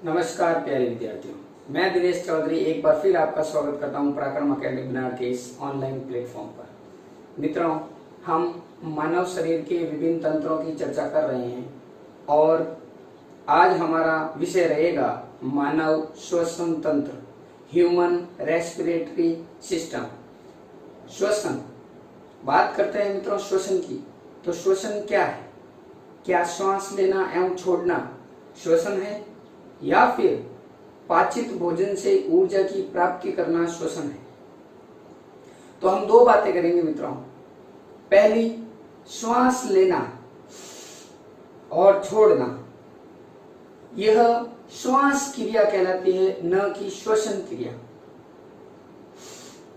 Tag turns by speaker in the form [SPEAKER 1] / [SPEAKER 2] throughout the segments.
[SPEAKER 1] नमस्कार प्यारे विद्यार्थियों, मैं दिनेश चौधरी एक बार फिर आपका स्वागत करता हूं पराक्रम अकेडमी बनार के इस ऑनलाइन प्लेटफॉर्म पर। मित्रों, हम मानव शरीर के विभिन्न तंत्रों की चर्चा कर रहे हैं और आज हमारा विषय रहेगा मानव श्वसन तंत्र, ह्यूमन रेस्पिरेटरी सिस्टम। श्वसन, बात करते हैं मित्रों श्वसन की। तो श्वसन क्या है? क्या श्वास लेना एवं छोड़ना श्वसन है या फिर पाचित भोजन से ऊर्जा की प्राप्ति करना श्वसन है? तो हम दो बातें करेंगे मित्रों। पहली, श्वास लेना और छोड़ना, यह श्वास क्रिया कहलाती है, न कि श्वसन क्रिया।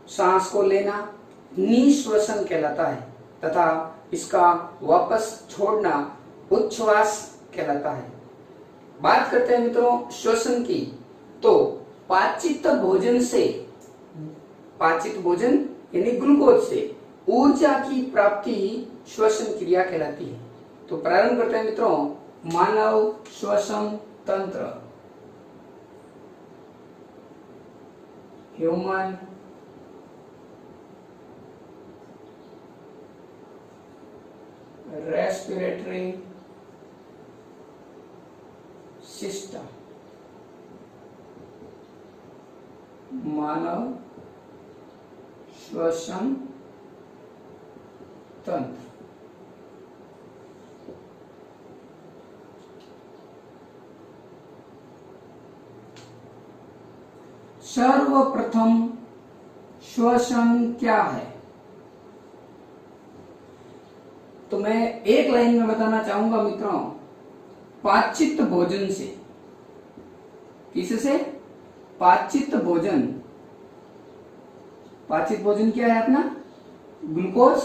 [SPEAKER 1] सांस को लेना निश्वसन कहलाता है तथा इसका वापस छोड़ना उच्छ्वास कहलाता है। बात करते हैं मित्रों श्वसन की। तो पाचित भोजन यानी ग्लूकोज से ऊर्जा की प्राप्ति श्वसन क्रिया कहलाती है। तो प्रारंभ करते हैं मित्रों मानव श्वसन तंत्र, ह्यूमन रेस्पिरेटरी सिस्टम, मानव श्वसन तंत्र। सर्वप्रथम श्वसन क्या है? तो मैं एक लाइन में बताना चाहूंगा मित्रों, पाचित भोजन से। किससे? पाचित भोजन। पाचित भोजन क्या है अपना? ग्लूकोज।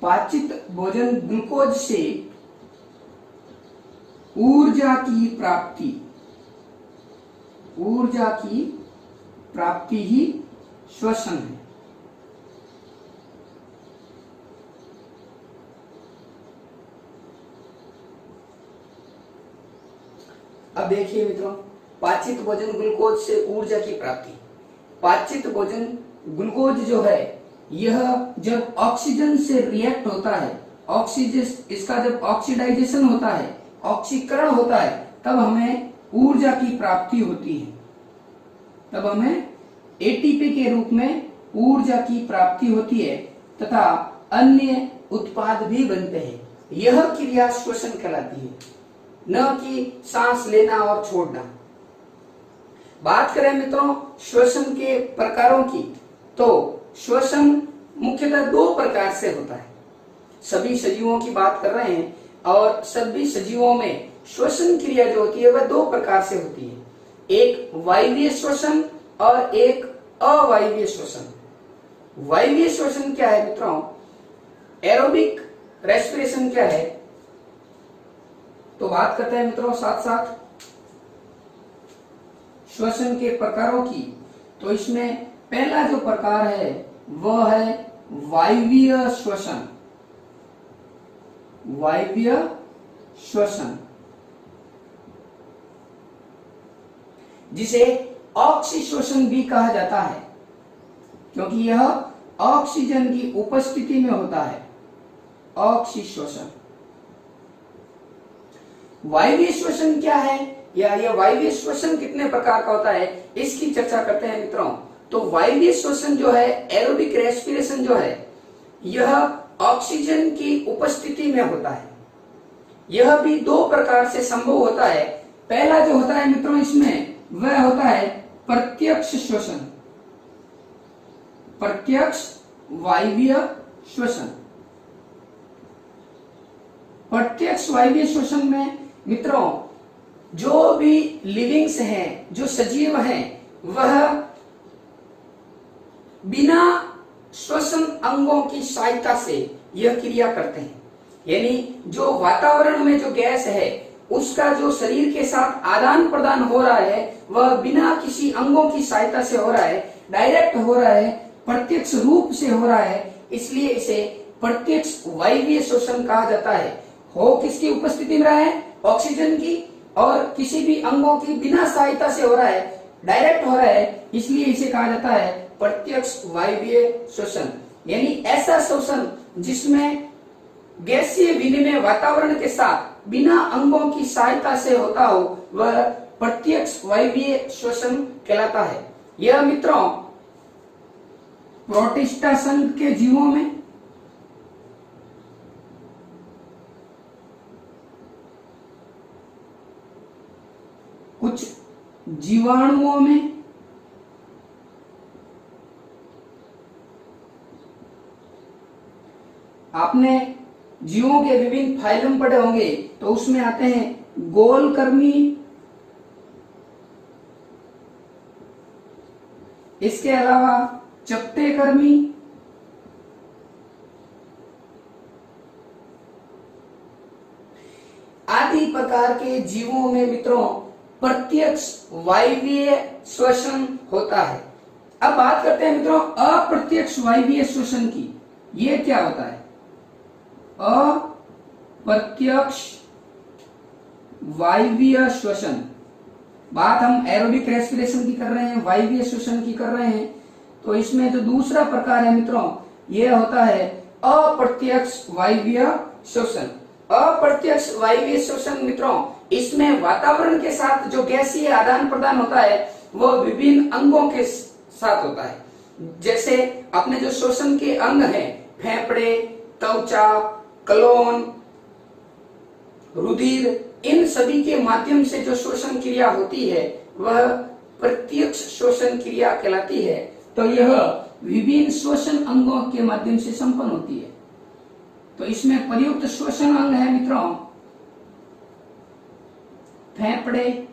[SPEAKER 1] पाचित भोजन ग्लूकोज से ऊर्जा की प्राप्ति ही श्वसन है। अब देखिए मित्रों, पाचित भोजन ग्लूकोज से ऊर्जा की प्राप्ति। पाचित भोजन ग्लूकोज जो है यह जब ऑक्सीजन से रिएक्ट होता है, ऑक्सीजन इसका जब ऑक्सीडाइजेशन होता है, ऑक्सीकरण होता है, तब हमें ऊर्जा की प्राप्ति होती है। तब हमें एटीपी के रूप में ऊर्जा की प्राप्ति होती है तथा अन्य उत्पाद भी बनते हैं। यह क्रिया श्वसन कहलाती है, न कि सांस लेना और छोड़ना। बात करें मित्रों श्वसन के प्रकारों की, तो श्वसन मुख्यतः दो प्रकार से होता है। सभी सजीवों की बात कर रहे हैं और सभी सजीवों में श्वसन क्रिया जो होती है वह दो प्रकार से होती है, एक वायवीय श्वसन और एक अवायवीय श्वसन। वायवीय श्वसन क्या है मित्रों? एरोबिक रेस्पिरेशन क्या है? तो बात करते हैं मित्रों साथ साथ श्वसन के प्रकारों की। तो इसमें पहला जो प्रकार है वह है वायवीय श्वसन। वायवीय श्वसन जिसे ऑक्सीश्वसन भी कहा जाता है, क्योंकि यह ऑक्सीजन की उपस्थिति में होता है। ऑक्सीश्वसन। वायवीय श्वसन क्या है या यह वायवीय श्वसन कितने प्रकार का होता है, इसकी चर्चा करते हैं मित्रों। तो वायवीय श्वसन जो है, एरोबिक रेस्पिरेशन जो है, यह ऑक्सीजन की उपस्थिति में होता है। यह भी दो प्रकार से संभव होता है। पहला जो होता है मित्रों इसमें वह होता है प्रत्यक्ष श्वसन, प्रत्यक्ष वायवीय श्वसन। प्रत्यक्ष वायवीय श्वसन में मित्रों जो भी लिविंग्स हैं, जो सजीव हैं, वह बिना श्वसन अंगों की सहायता से यह क्रिया करते हैं। यानी जो वातावरण में जो गैस है उसका जो शरीर के साथ आदान प्रदान हो रहा है वह बिना किसी अंगों की सहायता से हो रहा है, डायरेक्ट हो रहा है, प्रत्यक्ष रूप से हो रहा है। इसलिए इसे प्रत्यक्ष वायवीय श्वसन कहा जाता है। हो किसकी उपस्थिति में रहा है, ऑक्सीजन की, और किसी भी अंगों की बिना सहायता से हो रहा है, डायरेक्ट हो रहा है, इसलिए इसे कहा जाता है प्रत्यक्ष वायवीय श्वसन। यानी ऐसा श्वसन जिसमें गैसीय विनिमय वातावरण के साथ बिना अंगों की सहायता से होता हो, वह प्रत्यक्ष वायवीय श्वसन कहलाता है। यह मित्रों प्रोटिस्टा संघ के जीवों में, कुछ जीवाणुओं में, आपने जीवों के विभिन्न फाइलम पढ़े होंगे, तो उसमें आते हैं गोलकर्मी, इसके अलावा चपटेकर्मी, आदि प्रकार के जीवों में मित्रों प्रत्यक्ष वायवीय श्वसन होता है। अब बात करते हैं मित्रों अप्रत्यक्ष वायवीय श्वसन की। यह क्या होता है? अप्रत्यक्ष वायवीय श्वसन। बात हम एरोबिक रेस्पिरेशन की कर रहे हैं, वायवीय श्वसन की कर रहे हैं, तो इसमें जो दूसरा प्रकार है मित्रों, यह होता है अप्रत्यक्ष वायवीय श्वसन। अप्रत्यक्ष वायवीय श्वसन मित्रों, इसमें वातावरण के साथ जो गैसीय आदान प्रदान होता है वह विभिन्न अंगों के साथ होता है। जैसे अपने जो श्वसन के अंग हैं, फेफड़े, त्वचा, कलोन, रुधिर, इन सभी के माध्यम से जो श्वसन क्रिया होती है वह प्रत्यक्ष श्वसन क्रिया कहलाती है। तो यह विभिन्न श्वसन अंगों के माध्यम से संपन्न होती है। तो इसमें प्रयुक्त श्वसन अंग है मित्रों फेफड़े,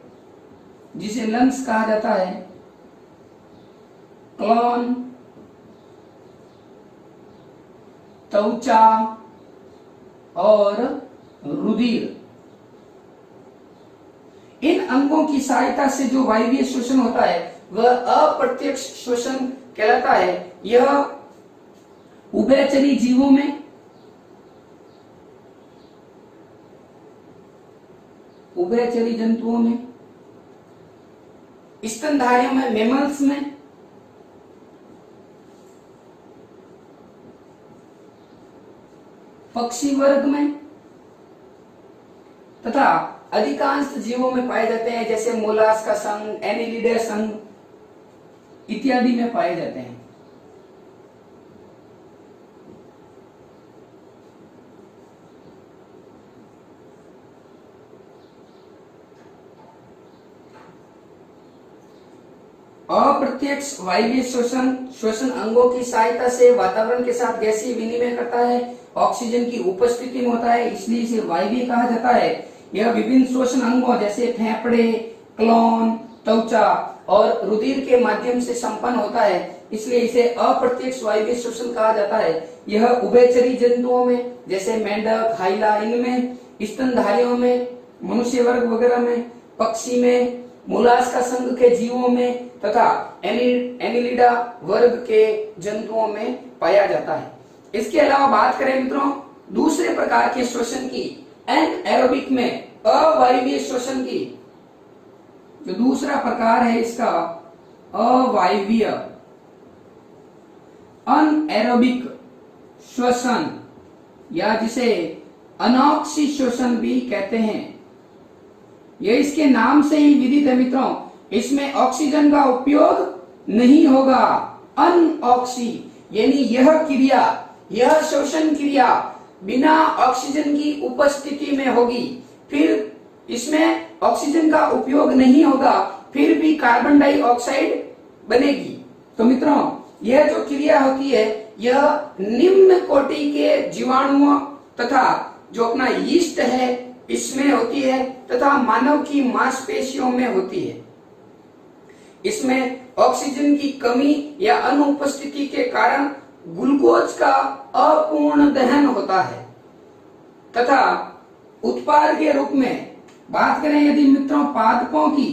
[SPEAKER 1] जिसे लंग्स कहा जाता है, क्लोन, त्वचा और रुधिर। इन अंगों की सहायता से जो वायवीय श्वसन होता है वह अप्रत्यक्ष श्वसन कहलाता है। यह उभयचरी जीवों में, उभयचरी जंतुओं में, स्तनधारियों में, मैमल्स में, पक्षी वर्ग में तथा अधिकांश जीवों में पाए जाते हैं, जैसे मोलास्का संघ, एनिलिडे संघ इत्यादि में पाए जाते हैं। अप्रत्यक्ष वायवीय श्वसन श्वसन अंगों की सहायता से वातावरण के साथ गैसीय विनिमय करता है, ऑक्सीजन की उपस्थिति में होता है, इसलिए इसे वायवीय कहा जाता है। यह विभिन्न श्वसन अंगों जैसे फेफड़े, क्लोन, त्वचा और रुधिर के माध्यम से संपन्न होता है, इसलिए इसे अप्रत्यक्ष वायवीय श्वसन कहा जाता है। यह उभयचरी जंतुओं में जैसे मेंढक, हाइला, इनमें, स्तनधारियों में, मनुष्य वर्ग वगैरह में, पक्षी में, मोलास्का संघ के जीवों में तथा एनिलिडा वर्ग के जंतुओं में पाया जाता है। इसके अलावा बात करें मित्रों दूसरे प्रकार के श्वसन की, एनएरोबिक में अवायवीय श्वसन की, जो दूसरा प्रकार है इसका अवायवीय अनएरोबिक श्वसन, या जिसे अनॉक्सी श्वसन भी कहते हैं। यह इसके नाम से ही विदित है मित्रों, इसमें ऑक्सीजन का उपयोग नहीं होगा। अनऑक्सी यानी यह क्रिया, यह श्वसन क्रिया बिना ऑक्सीजन की उपस्थिति में होगी, फिर इसमें ऑक्सीजन का उपयोग नहीं होगा, फिर भी कार्बन डाइऑक्साइड बनेगी। तो मित्रों यह जो क्रिया होती है यह निम्न कोटि के जीवाणुओं तथा जो अपना यीस्ट है इसमें होती है तथा मानव की मांसपेशियों में होती है। इसमें ऑक्सीजन की कमी या अनुपस्थिति के कारण ग्लूकोज का अपूर्ण दहन होता है तथा उत्पाद के रूप में बात करें यदि मित्रों पादपों की,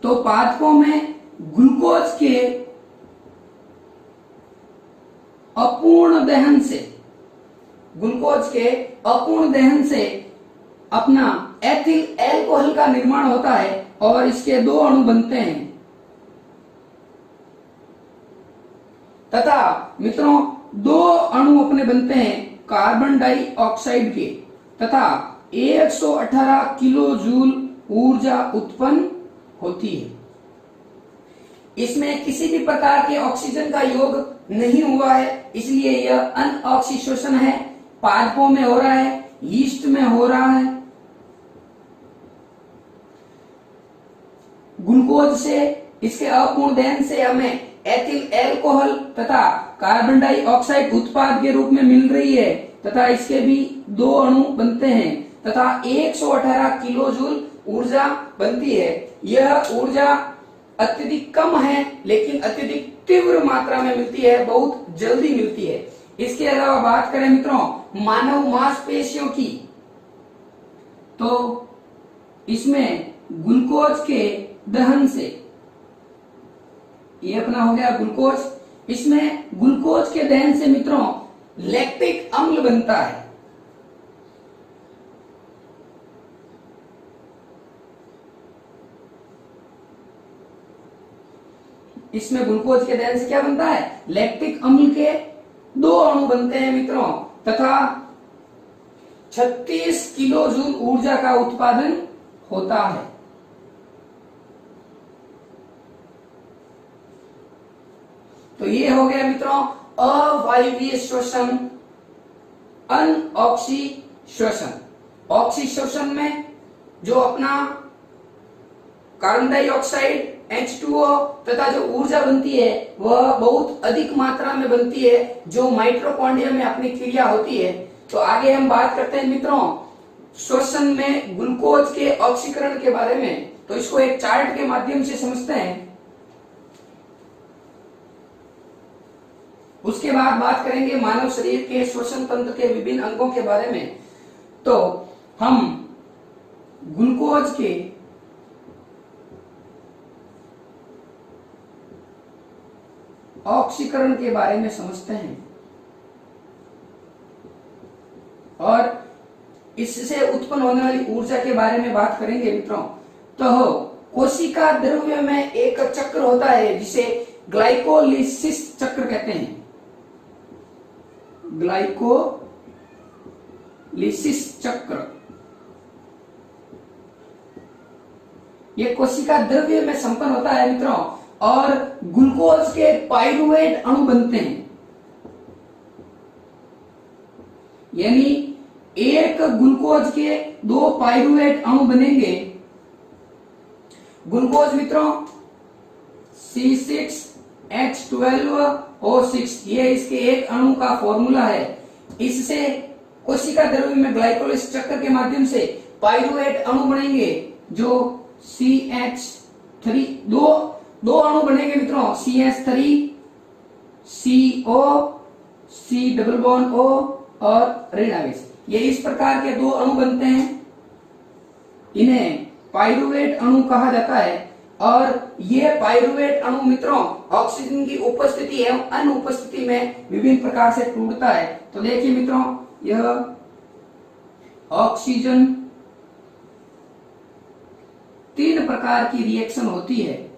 [SPEAKER 1] तो पादपों में ग्लूकोज के अपूर्ण दहन से ग्लूकोज के अपूर्ण दहन से अपना एथिल एल्कोहल का निर्माण होता है और इसके दो अणु बनते हैं तथा मित्रों दो अणु अपने बनते हैं कार्बन डाइऑक्साइड के तथा 118 किलो जूल ऊर्जा उत्पन्न होती है। इसमें किसी भी प्रकार के ऑक्सीजन का योग नहीं हुआ है, इसलिए यह अनऑक्सीशोषण है। पादपों में हो रहा है, यीस्ट में हो रहा है। ग्लूकोज से, इसके अपूर्ण दहन से हमें एथिल एल्कोहल तथा कार्बन डाइऑक्साइड उत्पाद के रूप में मिल रही है तथा इसके भी दो अणु बनते हैं तथा 118 किलो जूल ऊर्जा बनती है। यह ऊर्जा अत्यधिक कम है लेकिन अत्यधिक तीव्र मात्रा में मिलती है, बहुत जल्दी मिलती है। इसके अलावा बात करें मित्रों मानव मांसपेशियों की, तो इसमें ग्लूकोज के दहन से, ये अपना हो गया ग्लूकोज, इसमें ग्लूकोज के दहन से मित्रों लैक्टिक अम्ल बनता है। इसमें ग्लूकोज के दहन से क्या बनता है? लैक्टिक अम्ल के दो अणु बनते हैं मित्रों तथा 36 किलो जूल ऊर्जा का उत्पादन होता है। तो ये हो गया मित्रों अवायवीय श्वसन, अनऑक्सीशोषण। ऑक्सीशोषण में जो अपना कार्बन डाइऑक्साइड H2O तथा जो ऊर्जा बनती है वह बहुत अधिक मात्रा में बनती है जो माइटोकॉन्ड्रिया में अपनी क्रिया होती है। तो आगे हम बात करते हैं मित्रों श्वसन में ग्लूकोज के ऑक्सीकरण के बारे में। तो इसको एक चार्ट के माध्यम से समझते हैं। उसके बाद बात करेंगे मानव शरीर के श्वसन तंत्र के विभिन्न अंगों के बारे में। तो हम ग्लूकोज के ऑक्सीकरण के बारे में समझते हैं और इससे उत्पन्न होने वाली ऊर्जा के बारे में बात करेंगे मित्रों। तो कोशिका द्रव्य में एक चक्र होता है जिसे ग्लाइकोलिसिस चक्र कहते हैं। ग्लाइकोलिसिस चक्र ये कोशिका द्रव्य में संपन्न होता है मित्रों और ग्लूकोज के पाइरुवेट अणु बनते हैं। यानी एक ग्लूकोज के दो पाइरुवेट अणु बनेंगे। ग्लूकोज मित्रों C6H12O6 ये इसके एक अणु का फॉर्मूला है। इससे कोशिका द्रव्य में ग्लाइकोलिसिस चक्र के माध्यम से पाइरुवेट अणु बनेंगे जो CH3 दो अणु बनेंगे मित्रों CH3 CO C double bond O और ऋण आवेश। ये इस प्रकार के दो अणु बनते हैं, इन्हें पाइरुवेट अणु कहा जाता है। और ये पाइरुवेट अणु मित्रों ऑक्सीजन की उपस्थिति एवं अनुपस्थिति में विभिन्न प्रकार से टूटता है। तो देखिए मित्रों यह ऑक्सीजन तीन प्रकार की रिएक्शन होती है।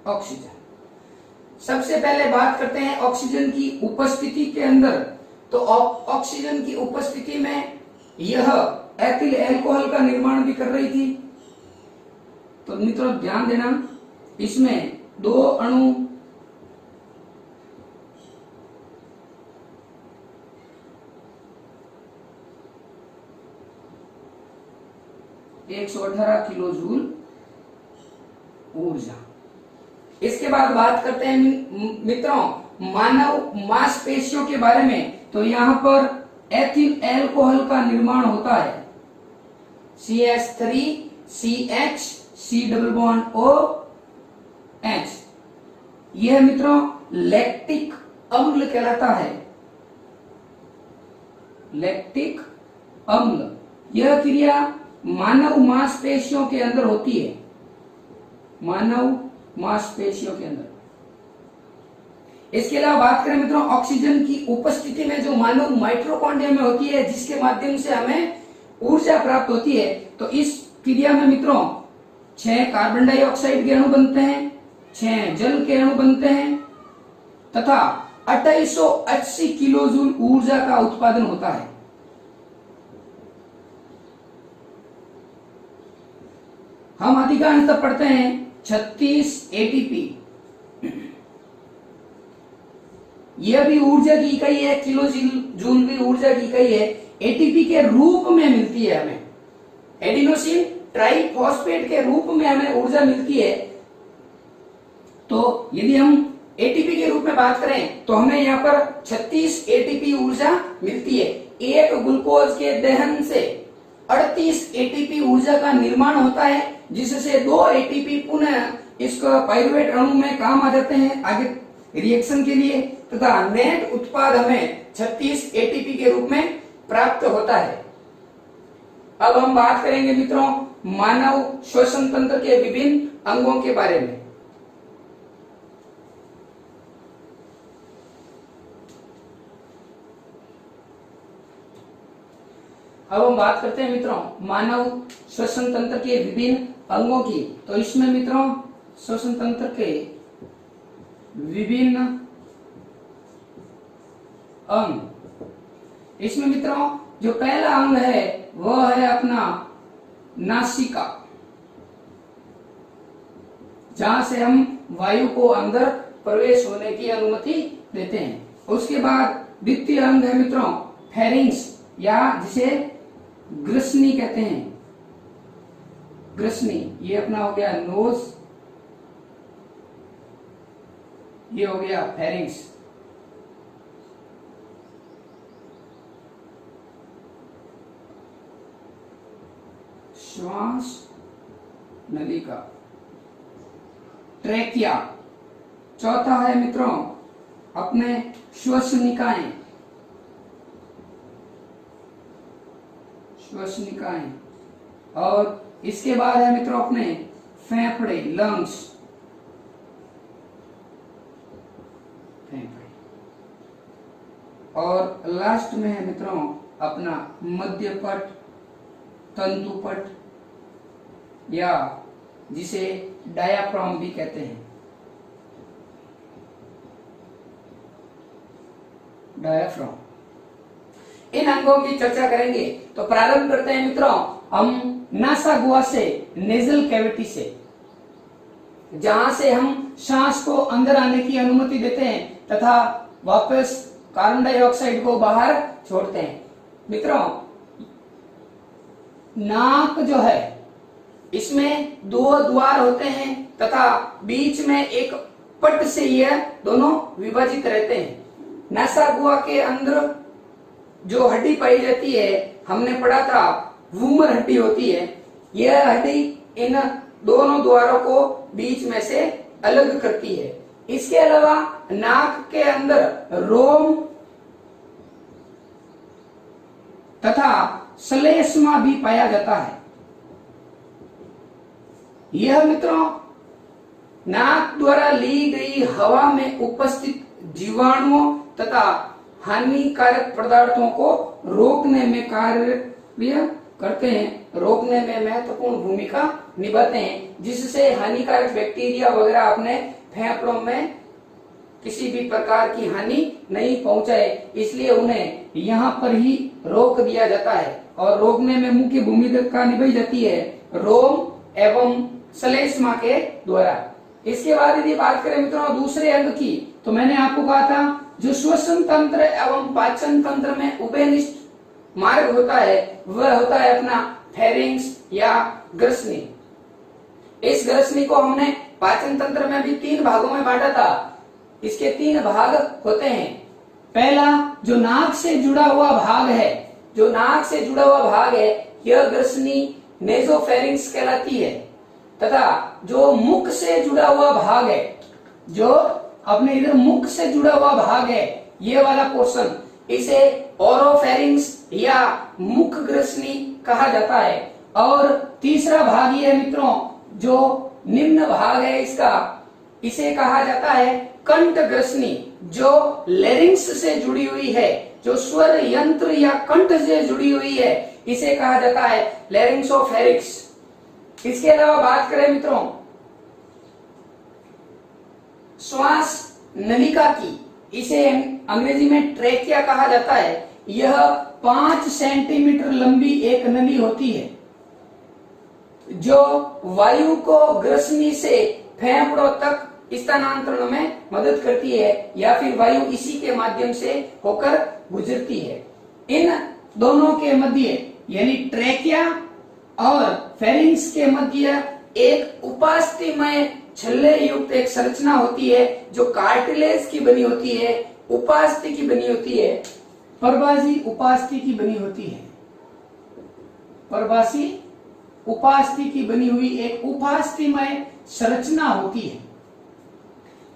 [SPEAKER 1] ऑक्सीजन सबसे पहले बात करते हैं ऑक्सीजन की उपस्थिति के अंदर। तो ऑक्सीजन की उपस्थिति में यह एथिल एल्कोहल का निर्माण भी कर रही थी। तो मित्रों ध्यान देना इसमें दो अणु एक 118 किलो जूल ऊर्जा। इसके बाद बात करते हैं मित्रों मानव मांसपेशियों के बारे में। तो यहाँ पर एथिल एल्कोहल का निर्माण होता है CH3CH C double bond OH। यह मित्रों लैक्टिक अम्ल कहलाता है। लैक्टिक अम्ल यह क्रिया मानव मांसपेशियों के अंदर होती है। मानव मांसपेशियों के अंदर इसके अलावा बात करें मित्रों ऑक्सीजन की उपस्थिति में जो मानव माइटोकॉन्ड्रिया में होती है, जिसके माध्यम से हमें ऊर्जा प्राप्त होती है, तो इस क्रिया में मित्रों 6 कार्बन डाइऑक्साइड के अणु बनते हैं, 6 जल के अणु बनते हैं तथा 2880 किलोजूल ऊर्जा का उत्पादन होता है। हम अधिकांशतः पढ़ते हैं 36 एटीपी, यह भी ऊर्जा की इकाई है, किलो जूल भी ऊर्जा की इकाई है, एटीपी के रूप में मिलती है हमें, एडिनोसिन ट्राइफॉस्फेट के रूप में हमें ऊर्जा मिलती है। तो यदि हम एटीपी के रूप में बात करें तो हमें यहाँ पर 36 एटीपी ऊर्जा मिलती है। एक ग्लूकोज के दहन से 38 एटीपी ऊर्जा का निर्माण होता है, जिससे 2 एटीपी पुनः इसको पाइरुवेट अणु में काम आ जाते हैं आगे रिएक्शन के लिए, तथा नेट उत्पाद हमें 36 एटीपी के रूप में प्राप्त होता है। अब हम बात करेंगे मित्रों मानव श्वसन तंत्र के विभिन्न अंगों के बारे में। अब हम बात करते हैं मित्रों मानव श्वसन तंत्र के विभिन्न अंगों की। तो इसमें मित्रों श्वसन तंत्र के विभिन्न अंग, इसमें मित्रों जो पहला अंग है वह है अपना नासिका, जहां से हम वायु को अंदर प्रवेश होने की अनुमति देते हैं। उसके बाद द्वितीय अंग है मित्रों फेरिंग्स, या जिसे ग्रसनी कहते हैं, ग्रसनी, ये अपना हो गया नोज, ये हो गया फेरिंग्स। श्वास नलिका, ट्रेकिया। चौथा है मित्रों अपने श्वसनिकाएं, श्वसनिकाएं। और इसके बाद है मित्रों अपने फेफड़े, लंग्स, फेफड़े। और लास्ट में है मित्रों अपना मध्यपट, तंतुपट, या जिसे डायाफ्राम भी कहते हैं, डायाफ्राम। इन अंगों की चर्चा करेंगे। तो प्रारंभ करते हैं मित्रों हम नासा गुहा से, नेजल कैविटी से, जहां से हम सांस को अंदर आने की अनुमति देते हैं तथा वापस कार्बन डाइऑक्साइड को बाहर छोड़ते हैं। मित्रों नाक जो है इसमें 2 द्वार होते हैं तथा बीच में एक पट से यह दोनों विभाजित रहते हैं। नासा गुहा के अंदर जो हड्डी पाई जाती है हमने पढ़ा था वूमर हड्डी होती है। यह हड्डी इन दोनों द्वारों को बीच में से अलग करती है। इसके अलावा नाक के अंदर रोम तथा श्लेष्मा भी पाया जाता है। यह मित्रों नाक द्वारा ली गई हवा में उपस्थित जीवाणुओं तथा हानिकारक पदार्थों को रोकने में कार्य करते हैं, रोकने में महत्वपूर्ण भूमिका निभाते हैं, जिससे हानिकारक बैक्टीरिया वगैरह अपने फेफड़ों में किसी भी प्रकार की हानि नहीं पहुंचाए, इसलिए उन्हें यहाँ पर ही रोक दिया जाता है। और रोकने में मुख्य भूमिका निभाई जाती है रोम एवं श्लेष्मा के द्वारा। इसके बाद यदि बात करें मित्रों दूसरे अंग की, तो मैंने आपको कहा था जो श्वसन तंत्र एवं पाचन तंत्र में उभयनिष्ठ मार्ग होता है वह होता है अपना फेरिंग्स या ग्रसनी। इस ग्रसनी को हमने पाचन तंत्र में भी 3 भागों में बांटा था। इसके 3 भाग होते हैं। पहला जो नाक से जुड़ा हुआ भाग है, जो नाक से जुड़ा हुआ भाग है यह ग्रसनी नेजोफेरिंग्स कहलाती है, तथा जो मुख से जुड़ा हुआ भाग है, जो अपने इधर मुख से जुड़ा हुआ भाग है, ये वाला पोर्शन, इसे ओरोफेरिंग्स या मुख ग्रसनी कहा जाता है। और तीसरा भाग ये मित्रों जो निम्न भाग है इसका, इसे कहा जाता है कंठ ग्रसनी जो लेरिंग्स से जुड़ी हुई है, जो स्वर यंत्र या कंठ से जुड़ी हुई है, इसे कहा जाता है लैरिंगोफेरिक्स। इसके अलावा बात करें मित्रों श्वास नलिका की, इसे अंग्रेजी में ट्रेकिया कहा जाता है। यह 5 सेंटीमीटर लंबी एक नली होती है जो वायु को ग्रसनी से फेफड़ों तक स्थानांतरण में मदद करती है या फिर वायु इसी के माध्यम से होकर गुजरती है। इन दोनों के मध्य यानी ट्रेकिया और फेरिंक्स के मध्य एक उपास्थीमय छल्ले युक्त एक संरचना होती है जो कार्टिलेज की बनी होती है, उपास्थि की बनी होती है, परभासी उपास्थि की बनी होती है। परभासी उपास्थि की बनी हुई एक उपास्थीमय संरचना होती है।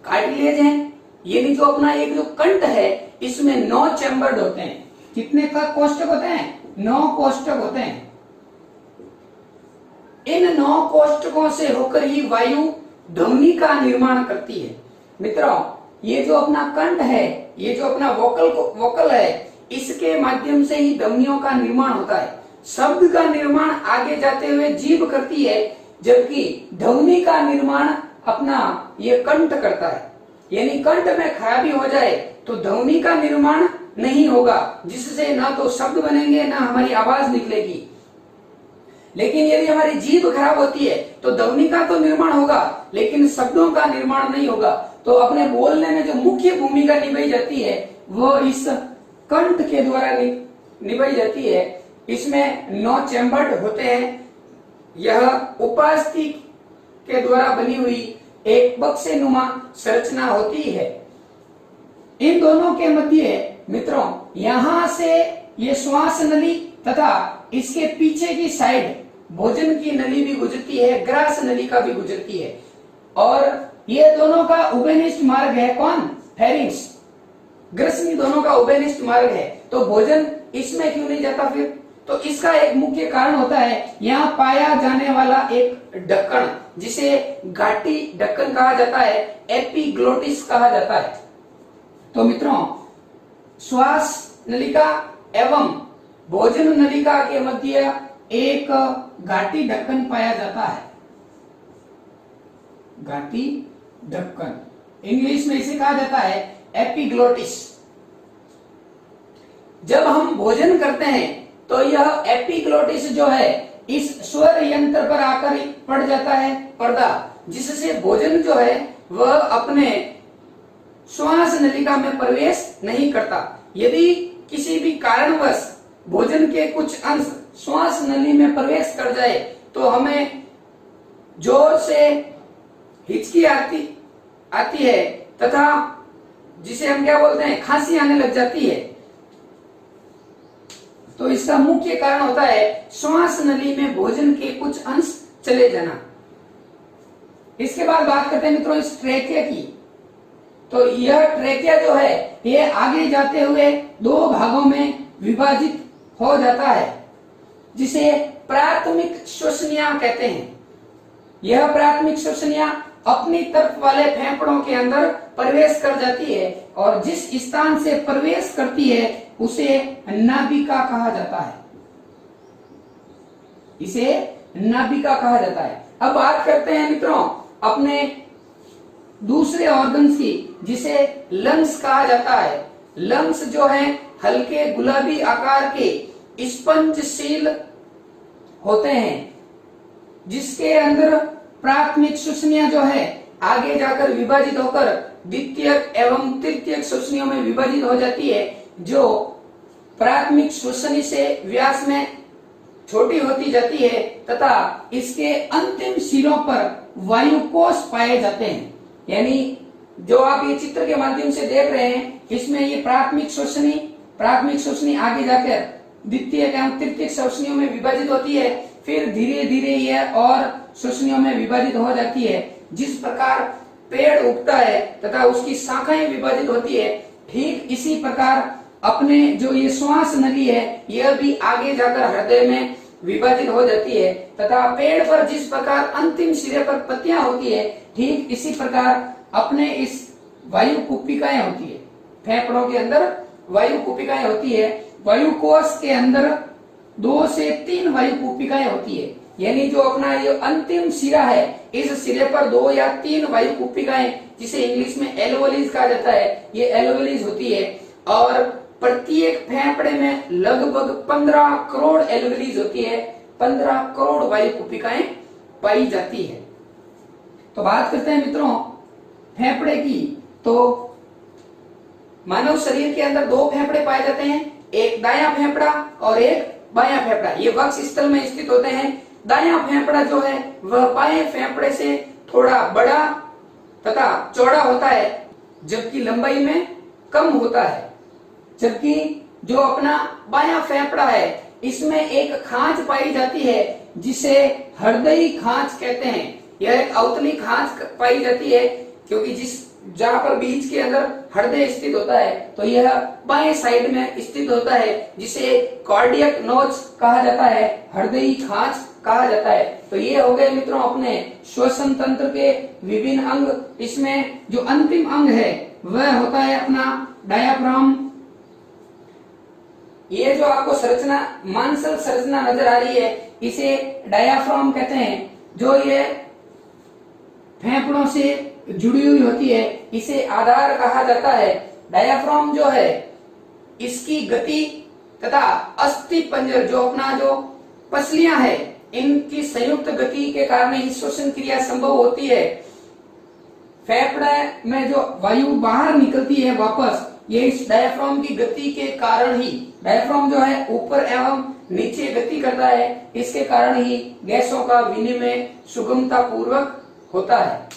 [SPEAKER 1] कार्टिलेज है, ये जो अपना एक जो कंठ है इसमें 9 चैम्बर्ड होते हैं। कितने का कोष्ठक होते हैं? 9 कोष्ठक होते हैं। इन 9 कोष्ठकों से होकर ही वायु ध्वनि का निर्माण करती है। मित्रों ये जो अपना कंठ है, ये जो अपना वोकल है, इसके माध्यम से ही ध्वनियों का निर्माण होता है। शब्द का निर्माण आगे जाते हुए जीभ करती है, जबकि ध्वनि का निर्माण अपना ये कंठ करता है। यानी कंठ में खराबी हो जाए तो ध्वनि का निर्माण नहीं होगा, जिससे ना तो शब्द बनेंगे ना हमारी आवाज निकलेगी। लेकिन यदि हमारी जीभ खराब होती है तो ध्वनि का तो निर्माण होगा लेकिन शब्दों का निर्माण नहीं होगा। तो अपने बोलने में जो मुख्य भूमिका निभाई जाती है वो इस कंठ के द्वारा निभाई जाती है। इसमें 9 चैम्बर्ड होते हैं। यह उपास्थि के द्वारा बनी हुई एक बक्सेनुमा संरचना होती है। इन दोनों के मध्य मित्रों यहां से ये श्वास नली तथा इसके पीछे की साइड भोजन की नली भी गुजरती है, ग्रास नलिका भी गुजरती है। और ये दोनों का उभयनिष्ठ मार्ग है कौन? फेरिंक्स। ग्रसनी दोनों का उभयनिष्ठ मार्ग है, तो भोजन इसमें क्यों नहीं जाता फिर? तो इसका एक मुख्य कारण होता है यहाँ पाया जाने वाला एक ढक्कन, जिसे घाटी ढक्कन कहा जाता है, एपिग्लोटिस कहा जाता है। तो मित्रों श्वास नलिका एवं भोजन नलिका के मध्य एक घाटी ढक्कन पाया जाता है। घाटी ढक्कन इंग्लिश में इसे कहा जाता है एपिग्लोटिस। जब हम भोजन करते हैं तो यह एपिग्लोटिस जो है इस स्वर यंत्र पर आकर पड़ जाता है पर्दा, जिससे भोजन जो है वह अपने श्वास नलिका में प्रवेश नहीं करता। यदि किसी भी कारणवश भोजन के कुछ अंश श्वास नली में प्रवेश कर जाए तो हमें जोर से हिचकी आती है तथा जिसे हम क्या बोलते हैं खांसी आने लग जाती है। तो इसका मुख्य कारण होता है श्वास नली में भोजन के कुछ अंश चले जाना। इसके बाद बात करते हैं मित्रों इस ट्रेकिया की। तो यह ट्रेकिया जो है ये आगे जाते हुए 2 भागों में विभाजित हो जाता है, जिसे प्राथमिक श्वसनिया कहते हैं। यह प्राथमिक श्वसनिया अपनी तरफ वाले फेफड़ों के अंदर प्रवेश कर जाती है और जिस स्थान से प्रवेश करती है उसे नाभिका कहा जाता है। इसे नाभिका कहा जाता है। अब बात करते हैं मित्रों अपने दूसरे ऑर्गन्स की, जिसे लंग्स कहा जाता है। लंग्स जो है हल्के गुलाबी आकार के स्पंजशील होते हैं, जिसके अंदर प्राथमिक श्वसनिया जो है आगे जाकर विभाजित होकर द्वितीयक एवं तृतीयक श्वसनियों में विभाजित हो जाती है, जो प्राथमिक श्वसनी से व्यास में छोटी होती जाती है तथा इसके अंतिम सिरों पर वायुकोश पाए जाते हैं। यानी जो आप ये चित्र के माध्यम से देख रहे हैं, इसमें ये प्राथमिक श्वसनी आगे जाकर द्वितीय एवं तृतीय श्वसनियों में विभाजित होती है, फिर धीरे धीरे यह और श्वसनियों में विभाजित हो जाती है। जिस प्रकार पेड़ उगता है तथा उसकी शाखाएं विभाजित होती है, ठीक इसी प्रकार अपने जो ये श्वास नली है यह भी आगे जाकर हृदय में विभाजित हो जाती है तथा पेड़ पर जिस प्रकार अंतिम सिरे पर पत्तियां होती है, ठीक इसी प्रकार अपने इस वायु कुपिकाएं होती है, फेफड़ों के अंदर वायु कुपिकाएं होती है। वायु कोष के अंदर 2 से 3 वायु कुपिकाएं होती है, यानी जो अपना ये अंतिम सिरा है, इस सिरे पर 2 या 3 वायु कुपिकाएं, जिसे इंग्लिश में एल्वोलीज कहा जाता है, ये एल्वोलीज होती है। और प्रत्येक फेफड़े में लगभग 15 करोड़ एल्वोलीज होती है, 15 करोड़ वायु कुपिकाएं पाई जाती है। तो बात करते हैं मित्रों फेफड़े की। तो मानव शरीर के अंदर 2 फेफड़े पाए जाते हैं, एक दायां फेफड़ा और एक बायां फेफड़ा। ये वक्ष स्थल में स्थित होते हैं। दायां फेफड़ा जो है वह बाएं फेफड़े से थोड़ा बड़ा तथा चौड़ा होता है, जबकि लंबाई में कम होता है। जबकि जो अपना बायां फेफड़ा है, इसमें एक खांच पाई जाती है जिसे हृदयी खांच कहते हैं। यह एक अवतली खांच पाई जाती है, क्योंकि जहां पर बीच के अंदर हृदय स्थित होता है, तो यह बाएं साइड में स्थित होता है, जिसे कार्डियक नोच कहा जाता है, हृदयी खांच कहा जाता है। तो ये हो गए मित्रों अपने श्वसन तंत्र के विभिन्न अंग। इसमें जो अंतिम अंग है वह होता है अपना डायाफ्राम। ये जो आपको संरचना मांसल संरचना नजर आ रही है, इसे डायाफ्राम कहते हैं। जो ये फेफड़ों से जुड़ी हुई होती है, इसे आधार कहा जाता है। डायाफ्राम जो है, इसकी गति तथा अस्थि पंजर जो अपना जो पसलियां है, इनकी संयुक्त गति के कारण ही श्वसन क्रिया संभव होती है। फेफड़े में जो वायु बाहर निकलती है वापस, ये इस डायाफ्राम की गति के कारण ही, डायाफ्राम जो है ऊपर एवं नीचे गति करता है, इसके कारण ही गैसों का विनिमय सुगमता पूर्वक होता है।